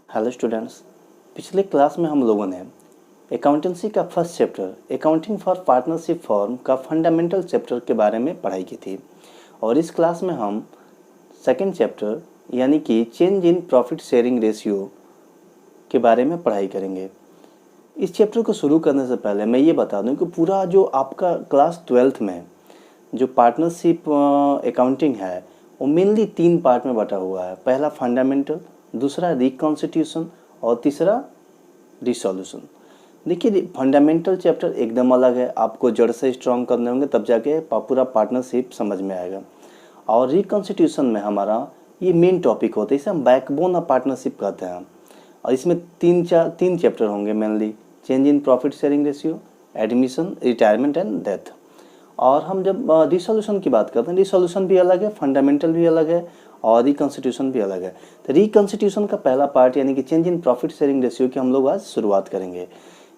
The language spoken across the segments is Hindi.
हेलो स्टूडेंट्स, पिछले क्लास में हम लोगों ने अकाउंटेंसी का first chapter accounting for partnership form का फंडामेंटल चैप्टर के बारे में पढ़ाई की थी। और इस क्लास में हम सेकंड चैप्टर यानी कि change in profit sharing ratio के बारे में पढ़ाई करेंगे। इस चैप्टर को शुरू करने से पहले मैं ये बता दूं कि पूरा जो आपका क्लास 12th में जो पार्टनरशिप अकाउंटिंग है वो मेनली 3 पार्ट में बटा हुआ है। पहला फंडामेंटल, दूसरा रिकॉन्स्टिट्यूशन और तीसरा रिसोल्यूशन। देखिए, फंडामेंटल चैप्टर एकदम अलग है, आपको जड़ से स्ट्रॉन्ग करने होंगे तब जाके पूरा पार्टनरशिप समझ में आएगा। और रिकॉन्स्टिट्यूशन में हमारा ये मेन टॉपिक होता है, इसे हम बैकबोन ऑफ पार्टनरशिप कहते हैं। और इसमें तीन चैप्टर होंगे mainly, change in profit sharing ratio, admission, retirement and death. और हम जब रिसोल्यूशन की बात करते हैं, रिसोल्यूशन भी अलग है, फंडामेंटल भी अलग है और रिकॉन्स्टिट्यूशन भी अलग है। तो रिकॉन्स्टिट्यूशन का पहला पार्ट यानी कि change in profit sharing ratio की हम लोग आज शुरुआत करेंगे।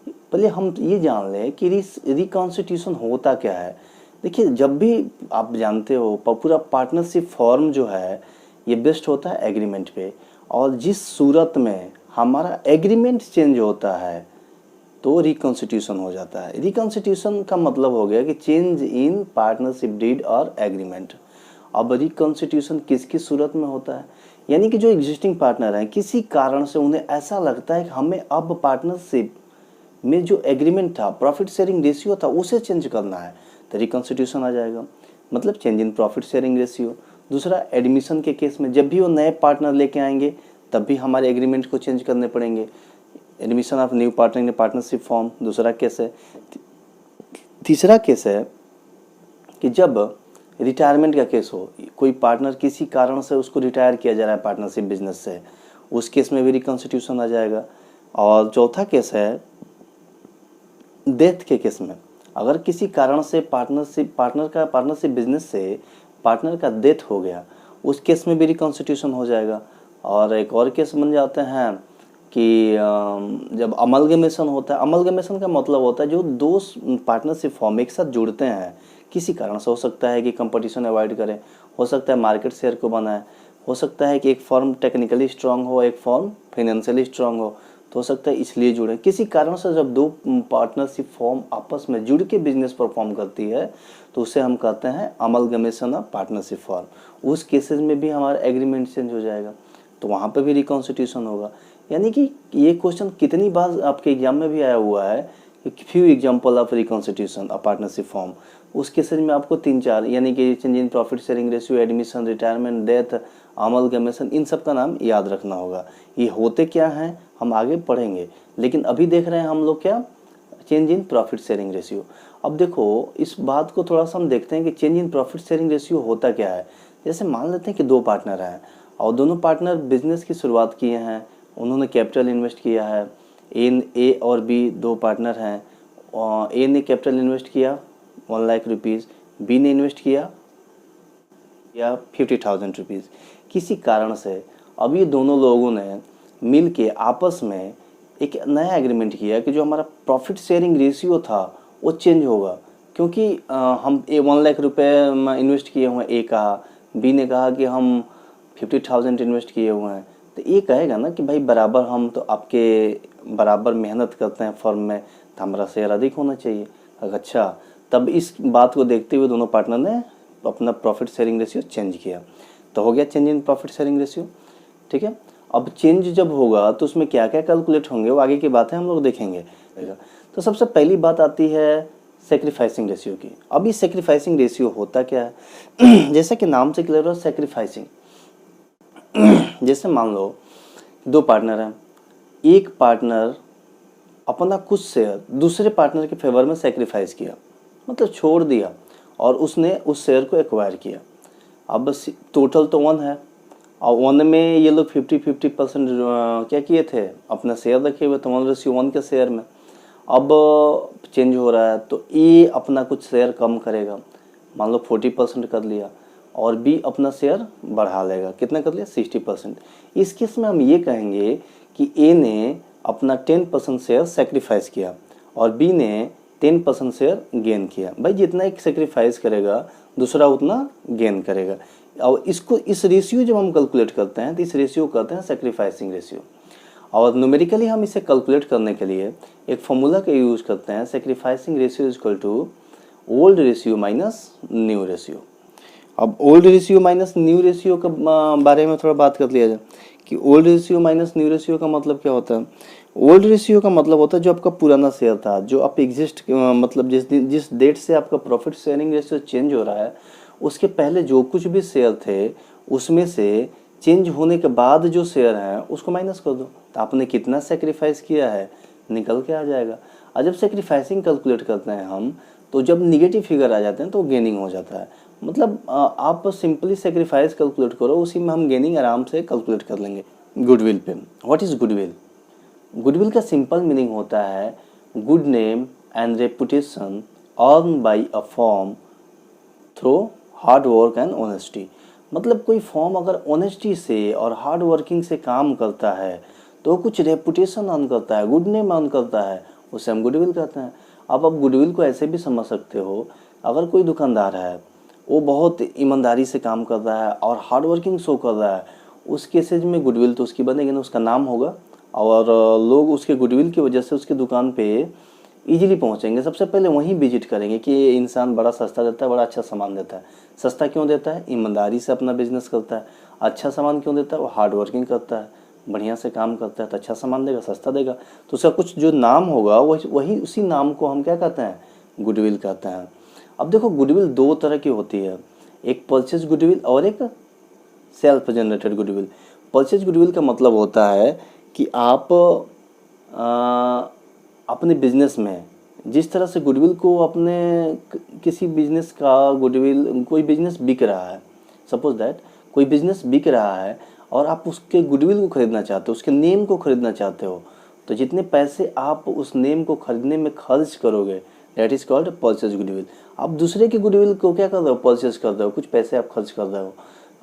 पहले हम ये जान लें कि रिकॉन्स्टिट्यूशन होता क्या है। देखिए, जब भी आप जानते हो पूरा पार्टनरशिप फॉर्म जो है ये बेस्ड होता है एग्रीमेंट पे, और जिस सूरत में हमारा एग्रीमेंट चेंज होता है तो रिकॉन्स्टिट्यूशन हो जाता है। रिकॉन्स्टिट्यूशन का मतलब हो गया कि चेंज इन पार्टनरशिप डीड और एग्रीमेंट। अब रिकॉन्स्टिट्यूशन किसकी सूरत में होता है, यानी कि जो एग्जिस्टिंग पार्टनर हैं किसी कारण से उन्हें ऐसा लगता है कि हमें अब पार्टनरशिप में जो एग्रीमेंट था, प्रॉफिट शेयरिंग रेशियो था, उसे चेंज करना है, तो रिकॉन्स्टिट्यूशन आ जाएगा, मतलब change in profit sharing ratio. दूसरा, एडमिशन के केस में जब भी वो नए पार्टनर लेके आएंगे तब भी हमारे एग्रीमेंट को चेंज करने पड़ेंगे, admission of new partner in partnership form दूसरा केस है। तीसरा केस है कि जब रिटायरमेंट का केस हो, कोई पार्टनर किसी कारण से उसको रिटायर किया जा रहा है पार्टनरशिप बिजनेस से, उस केस में भी रिकॉन्स्टिट्यूशन आ जाएगा। और चौथा केस है डेथ के केस में, अगर किसी कारण से पार्टनरशिप बिजनेस से पार्टनर का डेथ हो गया, उस केस में भी रिकॉन्स्टिट्यूशन हो जाएगा। और एक और केस बन जाते हैं कि जब अमलगमेशन होता है। अमलगमेशन का मतलब होता है जो दो पार्टनरशिप फॉर्म एक साथ जुड़ते हैं किसी कारण से, हो सकता है कि कंपटीशन अवॉइड करें, हो सकता है मार्केट शेयर को बनाए, हो सकता है कि एक फॉर्म टेक्निकली स्ट्रांग हो, एक फॉर्म फाइनेंशियली स्ट्रांग हो, तो हो सकता है इसलिए जुड़े। किसी कारण से जब दो पार्टनरशिप फॉर्म आपस में जुड़ के बिजनेस परफॉर्म करती है तो उसे हम कहते हैं अमलगमेशन ऑफ पार्टनरशिप फॉर्म। उस केसेस में भी हमारा एग्रीमेंट चेंज हो जाएगा, तो वहाँ पर भी रिकॉन्स्टिट्यूशन होगा। यानी कि ये क्वेश्चन कितनी बार आपके एग्जाम में भी आया हुआ है कि few examples of reconstitution of partnership form. उस केसेज में आपको 3-4 यानी कि change in profit sharing ratio, admission, retirement, death, amalgamation, इन सब का नाम याद रखना होगा। ये होते क्या हैं हम आगे पढ़ेंगे, लेकिन अभी देख रहे हैं हम लोग क्या, change in profit sharing ratio. अब देखो, इस बात को थोड़ा सा हम देखते हैं कि change in profit sharing ratio होता क्या है। जैसे मान लेते हैं कि 2 पार्टनर हैं और दोनों पार्टनर बिजनेस की शुरुआत किए हैं, उन्होंने कैपिटल इन्वेस्ट किया है। ए और बी 2 पार्टनर हैं, और ए ने कैपिटल इन्वेस्ट किया 1 लाख रुपीज़, बी ने इन्वेस्ट किया या 50,000 रुपीज़। किसी कारण से अब ये दोनों लोगों ने मिल के आपस में एक नया एग्रीमेंट किया कि जो हमारा प्रॉफिट शेयरिंग रेशियो था वो चेंज होगा, क्योंकि हम 1 लाख रुपए इन्वेस्ट किए हुए हैं, ए कहा, बी ने कहा कि हम 50,000 इन्वेस्ट किए हुए हैं। तो ये कहेगा ना कि भाई बराबर, हम तो आपके बराबर मेहनत करते हैं फर्म में, तो हमारा शेयर अधिक होना चाहिए। अच्छा, तब इस बात को देखते हुए दोनों पार्टनर ने अपना प्रॉफिट शेयरिंग रेशियो चेंज किया, तो हो गया change in profit sharing ratio. ठीक है, अब चेंज जब होगा तो उसमें क्या क्या कैलकुलेट होंगे वो आगे की बातें हम लोग देखेंगे। तो सबसे पहली बात आती है सेक्रीफाइसिंग रेशियो की। अब ये सेक्रीफाइसिंग रेशियो होता क्या है जैसा कि नाम से क्लियर हो, सेक्रीफाइसिंग। जैसे मान लो 2 पार्टनर हैं, एक पार्टनर अपना कुछ शेयर दूसरे पार्टनर के फेवर में सेक्रीफाइस किया, मतलब छोड़ दिया, और उसने उस शेयर को एक्वायर किया। अब बस टोटल तो 1 है, और 1 में ये लोग 50-50% क्या किए थे, अपना शेयर रखे हुए थे 1:1 के शेयर में। अब चेंज हो रहा है तो ए अपना कुछ शेयर कम करेगा, मान लो 40% कर लिया, और बी अपना शेयर बढ़ा लेगा, कितना कर लिया, 60%। इस केस में हम ये कहेंगे कि ए ने अपना 10% शेयर सेक्रीफाइस किया और बी ने 10% शेयर गेन किया। भाई जितना एक सेक्रीफाइस करेगा दूसरा उतना गेन करेगा। और इसको, इस रेशियो जब हम कैलकुलेट करते हैं तो इस रेशियो को कहते हैं सेक्रीफाइसिंग रेशियो। और न्यूमेरिकली हम इसे कैलकुलेट करने के लिए एक फॉर्मूला का यूज़ करते हैं, sacrificing ratio is equal to old ratio minus new ratio. अब old ratio minus new ratio के बारे में थोड़ा बात कर लिया जाए कि old ratio minus new ratio का मतलब क्या होता है। ओल्ड रेशियो का मतलब होता है जो आपका पुराना शेयर था, जो आप एग्जिस्ट मतलब जिस डेट से आपका प्रॉफिट शेयरिंग रेशियो चेंज हो रहा है, उसके पहले जो कुछ भी शेयर थे उसमें से चेंज होने के बाद जो शेयर हैं उसको माइनस कर दो, तो आपने कितना सेक्रीफाइस किया है निकल के आ जाएगा। और जब सेक्रीफाइसिंग कैलकुलेट करते हैं हम, तो जब निगेटिव फिगर आ जाते हैं तो गेनिंग हो जाता है। मतलब आप सिंपली सेक्रीफाइस कैलकुलेट करो, उसी में हम गेनिंग आराम से कैलकुलेट कर लेंगे। गुडविल पे, व्हाट इज़ गुडविल? गुडविल का सिंपल मीनिंग होता है good name and reputation earn by a firm through hard work and honesty. मतलब कोई फर्म अगर ऑनेस्टी से और हार्ड वर्किंग से काम करता है तो कुछ रेपुटेशन अर्न करता है, गुड नेम अर्न करता है, उसे हम गुडविल कहते हैं। अब आप गुडविल को ऐसे भी समझ सकते हो, अगर कोई दुकानदार है वो बहुत ईमानदारी से काम कर रहा है और हार्ड वर्किंग शो कर रहा है, उस केसेज में गुडविल तो उसकी बनेगी ना, उसका नाम होगा और लोग उसके गुडविल की वजह से उसकी दुकान पे इजीली पहुंचेंगे। सबसे पहले वहीं विजिट करेंगे कि ये इंसान बड़ा सस्ता देता है, बड़ा अच्छा सामान देता है। सस्ता क्यों देता है? ईमानदारी से अपना बिजनेस करता है। अच्छा सामान क्यों देता है? वो हार्ड वर्किंग करता है, बढ़िया से काम करता है, तो अच्छा सामान देगा, सस्ता देगा, तो उसका कुछ जो नाम होगा वही उसी नाम को हम क्या कहते हैं? गुडविल कहते हैं। अब देखो गुडविल दो तरह की होती है, एक परचेज गुडविल और एक self generated goodwill. Purchase goodwill का मतलब होता है कि आप अपने बिजनेस में जिस तरह से गुडविल को अपने किसी बिजनेस का गुडविल, कोई बिजनेस बिक रहा है, सपोज दैट कोई बिजनेस बिक रहा है और आप उसके गुडविल को खरीदना चाहते हो, उसके नेम को खरीदना चाहते हो, तो जितने पैसे आप उस नेम को खरीदने में खर्च करोगे that is called purchase goodwill. आप दूसरे के गुडविल को क्या कर रहे हो? परचेज कर रहे हो, कुछ पैसे आप खर्च कर रहे हो,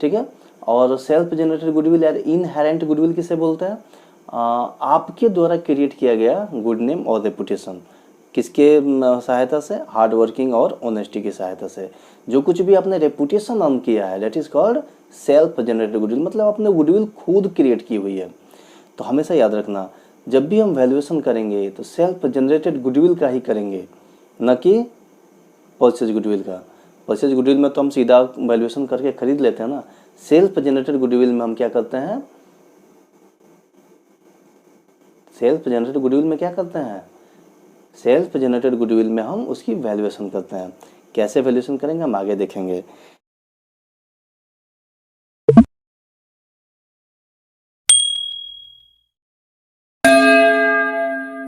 ठीक है। और सेल्फ जनरेटेड गुडविल या इनहेरेंट गुडविल किसे बोलते हैं? आपके द्वारा क्रिएट किया गया गुड नेम और रेपुटेशन, किसके सहायता से? हार्ड वर्किंग और ऑनेस्टी की सहायता से। जो कुछ भी आपने रेपुटेशन अर्न किया है that is called self generated goodwill, मतलब आपने गुडविल खुद क्रिएट की हुई है। तो हमेशा याद रखना, जब भी हम वैल्यूएशन करेंगे तो सेल्फ जनरेटेड गुडविल का ही करेंगे, न कि परचेज गुडविल का। परचेज गुडविल में तो हम सीधा वैल्यूएशन करके खरीद लेते हैं ना, सेल्फ जनरेटेड गुडविल में हम क्या करते हैं? सेल्फ जनरेटेड गुडविल में क्या करते हैं? सेल्फ जनरेटेड गुडविल में हम उसकी वैल्यूएशन करते हैं। कैसे वैल्यूएशन करेंगे हम आगे देखेंगे।